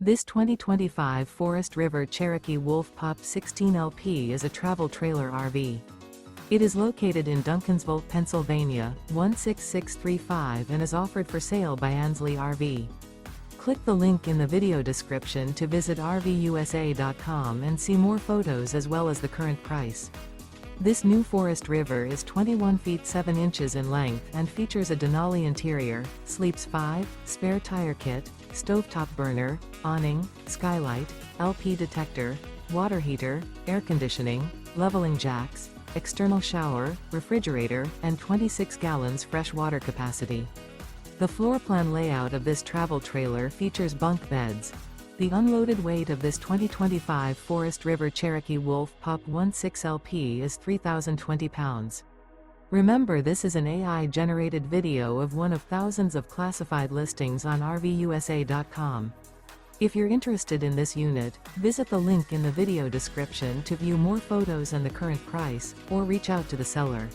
This 2025 Forest River Cherokee Wolf Pup 16LP is a travel trailer RV. It is located in Duncansville, Pennsylvania, 16635 and is offered for sale by Ansley RV. Click the link in the video description to visit RVUSA.com and see more photos as well as the current price. This new Forest River is 21 feet 7 inches in length and features a Denali interior, sleeps 5, spare tire kit, stovetop burner, awning, skylight, LP detector, water heater, air conditioning, leveling jacks, external shower, refrigerator, and 26 gallons fresh water capacity. The floor plan layout of this travel trailer features bunk beds. The unloaded weight of this 2025 Forest River Cherokee Wolf Pup 16LP is 3,020 pounds. Remember, this is an AI-generated video of one of thousands of classified listings on RVUSA.com. If you're interested in this unit, visit the link in the video description to view more photos and the current price, or reach out to the seller.